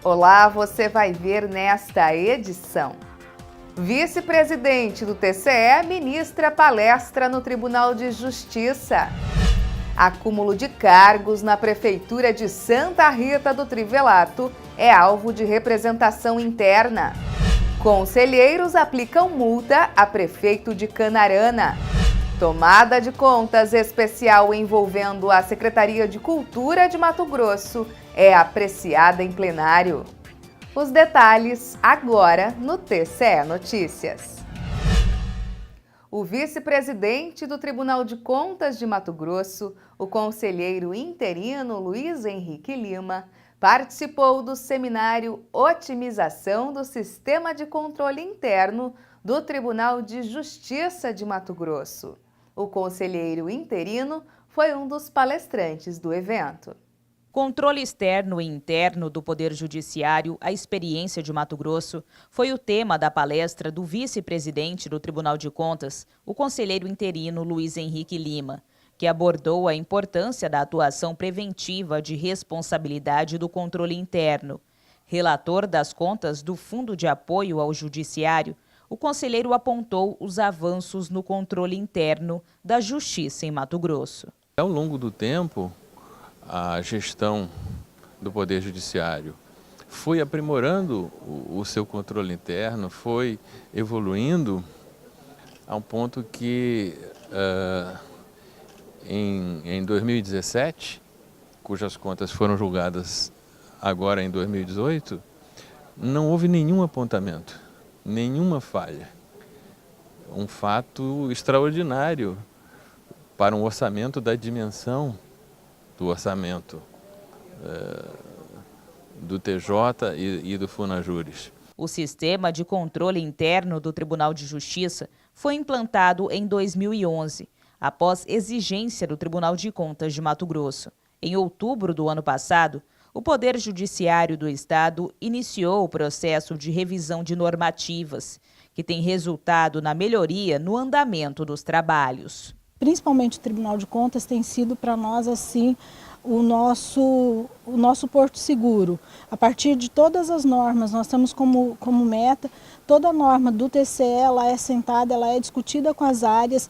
Olá, você vai ver nesta edição. Vice-presidente do TCE ministra palestra no Tribunal de Justiça. Acúmulo de cargos na Prefeitura de Santa Rita do Trivelato é alvo de representação interna. Conselheiros aplicam multa a prefeito de Canarana. Tomada de contas especial envolvendo a Secretaria de Cultura de Mato Grosso é apreciada em plenário. Os detalhes agora no TCE Notícias. O vice-presidente do Tribunal de Contas de Mato Grosso, o conselheiro interino Luiz Henrique Lima, participou do seminário Otimização do Sistema de Controle Interno do Tribunal de Justiça de Mato Grosso. O conselheiro interino foi um dos palestrantes do evento. Controle externo e interno do Poder Judiciário, a experiência de Mato Grosso, foi o tema da palestra do vice-presidente do Tribunal de Contas, o conselheiro interino Luiz Henrique Lima, que abordou a importância da atuação preventiva de responsabilidade do controle interno. Relator das contas do Fundo de Apoio ao Judiciário, o conselheiro apontou os avanços no controle interno da Justiça em Mato Grosso. Ao longo do tempo, a gestão do Poder Judiciário foi aprimorando o seu controle interno, foi evoluindo a um ponto que em 2017, cujas contas foram julgadas agora em 2018, não houve nenhum apontamento, nenhuma falha. Um fato extraordinário para um orçamento da dimensão do orçamento do TJ e do Funajures. O sistema de controle interno do Tribunal de Justiça foi implantado em 2011, após exigência do Tribunal de Contas de Mato Grosso. Em outubro do ano passado, o Poder Judiciário do Estado iniciou o processo de revisão de normativas, que tem resultado na melhoria no andamento dos trabalhos. Principalmente o Tribunal de Contas tem sido para nós assim o nosso porto seguro. A partir de todas as normas, nós temos como meta, toda norma do TCE ela é sentada, ela é discutida com as áreas.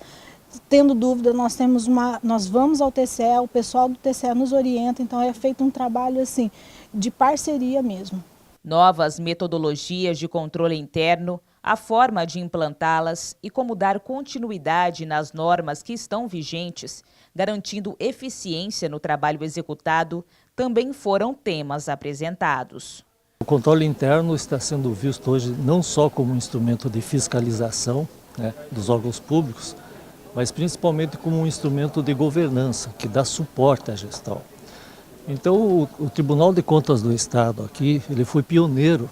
Tendo dúvida, nós vamos ao TCE, o pessoal do TCE nos orienta, então é feito um trabalho assim de parceria mesmo. Novas metodologias de controle interno, a forma de implantá-las e como dar continuidade nas normas que estão vigentes, garantindo eficiência no trabalho executado, também foram temas apresentados. O controle interno está sendo visto hoje não só como um instrumento de fiscalização, dos órgãos públicos, mas principalmente como um instrumento de governança, que dá suporte à gestão. Então, o Tribunal de Contas do Estado aqui, ele foi pioneiro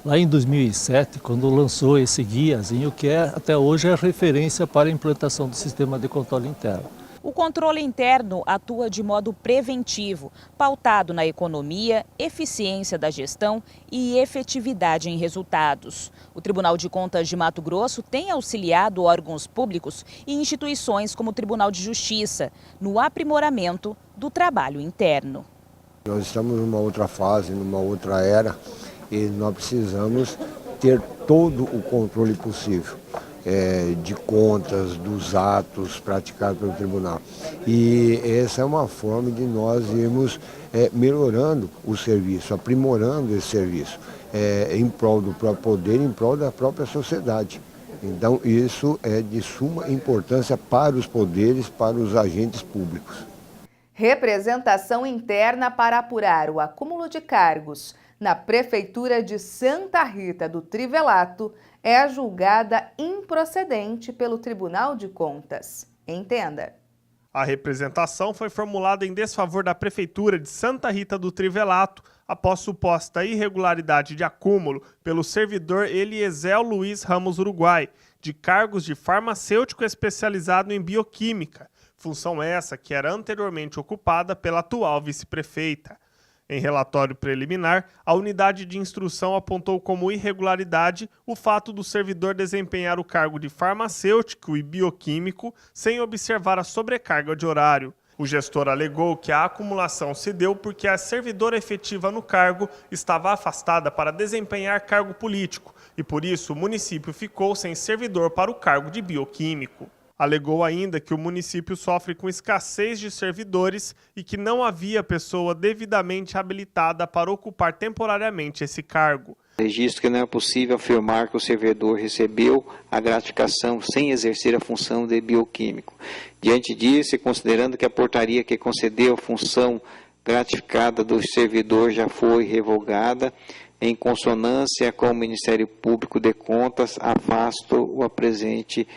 lá em 2007, quando lançou esse guiazinho, que até hoje é a referência para a implantação do sistema de controle interno. O controle interno atua de modo preventivo, pautado na economia, eficiência da gestão e efetividade em resultados. O Tribunal de Contas de Mato Grosso tem auxiliado órgãos públicos e instituições como o Tribunal de Justiça no aprimoramento do trabalho interno. Nós estamos numa outra fase, numa outra era, e nós precisamos ter todo o controle possível de contas, dos atos praticados pelo tribunal. E essa é uma forma de nós irmos melhorando o serviço, aprimorando esse serviço, em prol do próprio poder, em prol da própria sociedade. Então isso é de suma importância para os poderes, para os agentes públicos. Representação interna para apurar o acúmulo de cargos na Prefeitura de Santa Rita do Trivelato é julgada improcedente pelo Tribunal de Contas. Entenda. A representação foi formulada em desfavor da Prefeitura de Santa Rita do Trivelato após suposta irregularidade de acúmulo pelo servidor Eliezel Luiz Ramos Uruguai, de cargos de farmacêutico especializado em bioquímica, função essa que era anteriormente ocupada pela atual vice-prefeita. Em relatório preliminar, a unidade de instrução apontou como irregularidade o fato do servidor desempenhar o cargo de farmacêutico e bioquímico sem observar a sobrecarga de horário. O gestor alegou que a acumulação se deu porque a servidora efetiva no cargo estava afastada para desempenhar cargo político e, por isso, o município ficou sem servidor para o cargo de bioquímico. Alegou ainda que o município sofre com escassez de servidores e que não havia pessoa devidamente habilitada para ocupar temporariamente esse cargo. Registro que não é possível afirmar que o servidor recebeu a gratificação sem exercer a função de bioquímico. Diante disso, e considerando que a portaria que concedeu a função gratificada do servidor já foi revogada, em consonância com o Ministério Público de Contas, afasto o presente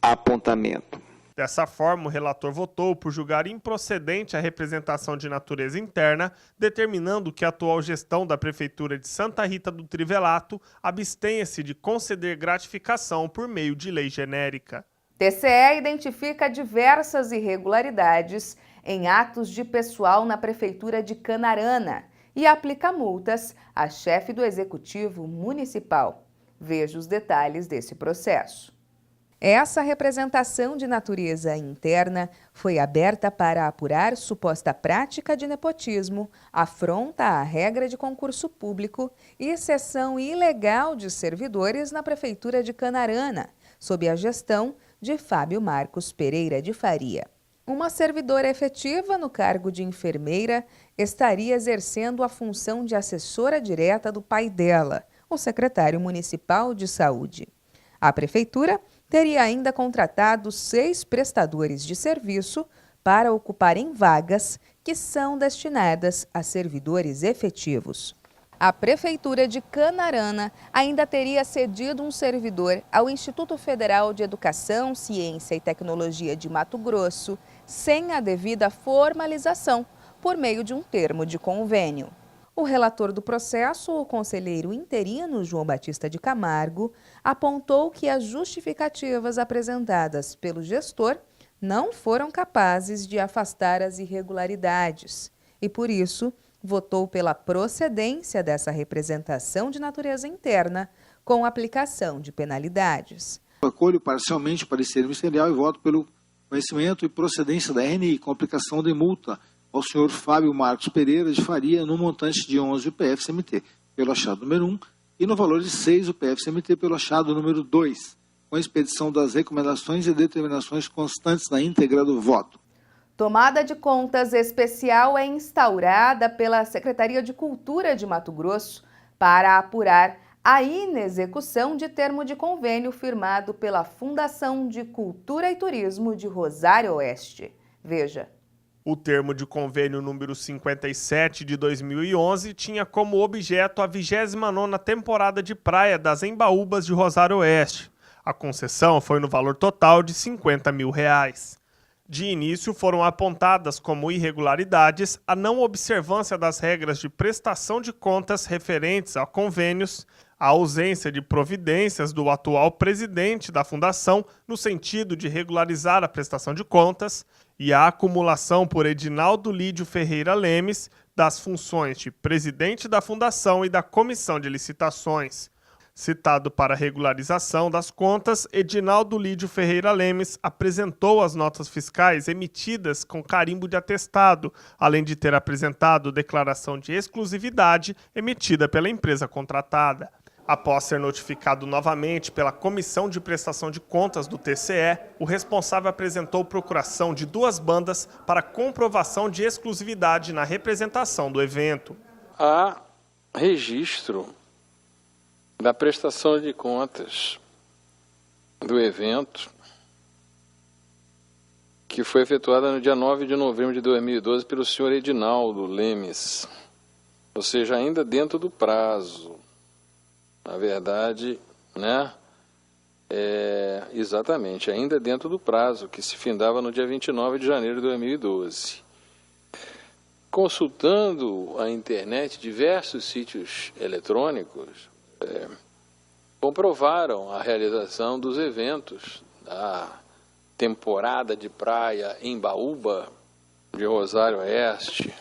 apontamento. Dessa forma, o relator votou por julgar improcedente a representação de natureza interna, determinando que a atual gestão da Prefeitura de Santa Rita do Trivelato abstenha-se de conceder gratificação por meio de lei genérica. TCE identifica diversas irregularidades em atos de pessoal na Prefeitura de Canarana e aplica multas à chefe do Executivo Municipal. Veja os detalhes desse processo. Essa representação de natureza interna foi aberta para apurar suposta prática de nepotismo, afronta à regra de concurso público e cessão ilegal de servidores na Prefeitura de Canarana, sob a gestão de Fábio Marcos Pereira de Faria. Uma servidora efetiva no cargo de enfermeira estaria exercendo a função de assessora direta do pai dela, o secretário municipal de saúde. A Prefeitura teria ainda contratado 6 prestadores de serviço para ocuparem vagas que são destinadas a servidores efetivos. A Prefeitura de Canarana ainda teria cedido um servidor ao Instituto Federal de Educação, Ciência e Tecnologia de Mato Grosso, sem a devida formalização, por meio de um termo de convênio. O relator do processo, o conselheiro interino João Batista de Camargo, apontou que as justificativas apresentadas pelo gestor não foram capazes de afastar as irregularidades e, por isso, votou pela procedência dessa representação de natureza interna com aplicação de penalidades. Acolho parcialmente o parecer ministerial e voto pelo conhecimento e procedência da RNI com aplicação de multa ao senhor Fábio Marcos Pereira de Faria no montante de 11 UPF-CMT pelo achado número 1 e no valor de 6 UPF-CMT pelo achado número 2, com expedição das recomendações e determinações constantes na íntegra do voto. Tomada de contas especial é instaurada pela Secretaria de Cultura de Mato Grosso para apurar a inexecução de termo de convênio firmado pela Fundação de Cultura e Turismo de Rosário Oeste. Veja. O termo de convênio número 57 de 2011 tinha como objeto a 29ª temporada de praia das Embaúbas de Rosário Oeste. A concessão foi no valor total de R$50 mil. De início, foram apontadas como irregularidades a não observância das regras de prestação de contas referentes a convênios, a ausência de providências do atual presidente da fundação no sentido de regularizar a prestação de contas e a acumulação por Edinaldo Lídio Ferreira Lemes das funções de presidente da fundação e da comissão de licitações. Citado para regularização das contas, Edinaldo Lídio Ferreira Lemes apresentou as notas fiscais emitidas com carimbo de atestado, além de ter apresentado declaração de exclusividade emitida pela empresa contratada. Após ser notificado novamente pela Comissão de Prestação de Contas do TCE, o responsável apresentou procuração de 2 bandas para comprovação de exclusividade na representação do evento. Há registro da prestação de contas do evento que foi efetuada no dia 9 de novembro de 2012 pelo senhor Edinaldo Lemes, ou seja, ainda dentro do prazo. Na verdade, né? Exatamente, ainda dentro do prazo, que se findava no dia 29 de janeiro de 2012. Consultando a internet, diversos sítios eletrônicos comprovaram a realização dos eventos da temporada de praia em Embaúba de Rosário Oeste.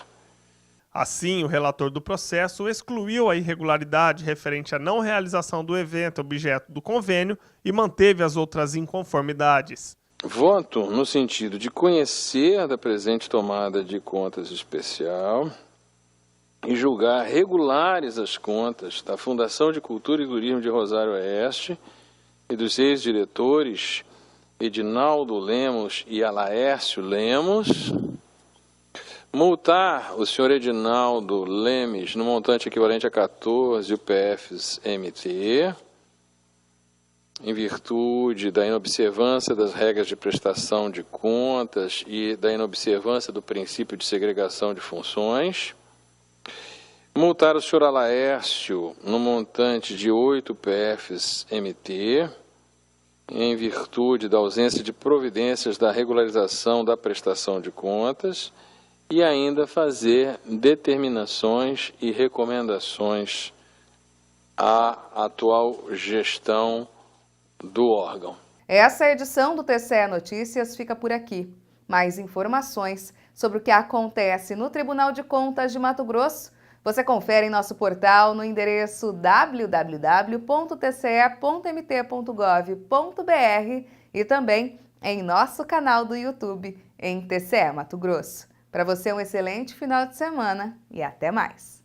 Assim, o relator do processo excluiu a irregularidade referente à não realização do evento objeto do convênio e manteve as outras inconformidades. Voto no sentido de conhecer da presente tomada de contas especial e julgar regulares as contas da Fundação de Cultura e Turismo de Rosário Oeste e dos ex-diretores Edinaldo Lemos e Alaércio Lemos, multar o senhor Edinaldo Lemes no montante equivalente a 14 UPFs-MT, em virtude da inobservância das regras de prestação de contas e da inobservância do princípio de segregação de funções. Multar o senhor Alaércio no montante de 8 UPFs-MT, em virtude da ausência de providências da regularização da prestação de contas, e ainda fazer determinações e recomendações à atual gestão do órgão. Essa edição do TCE Notícias fica por aqui. Mais informações sobre o que acontece no Tribunal de Contas de Mato Grosso você confere em nosso portal no endereço www.tce.mt.gov.br e também em nosso canal do YouTube em TCE Mato Grosso. Para você um excelente final de semana e até mais!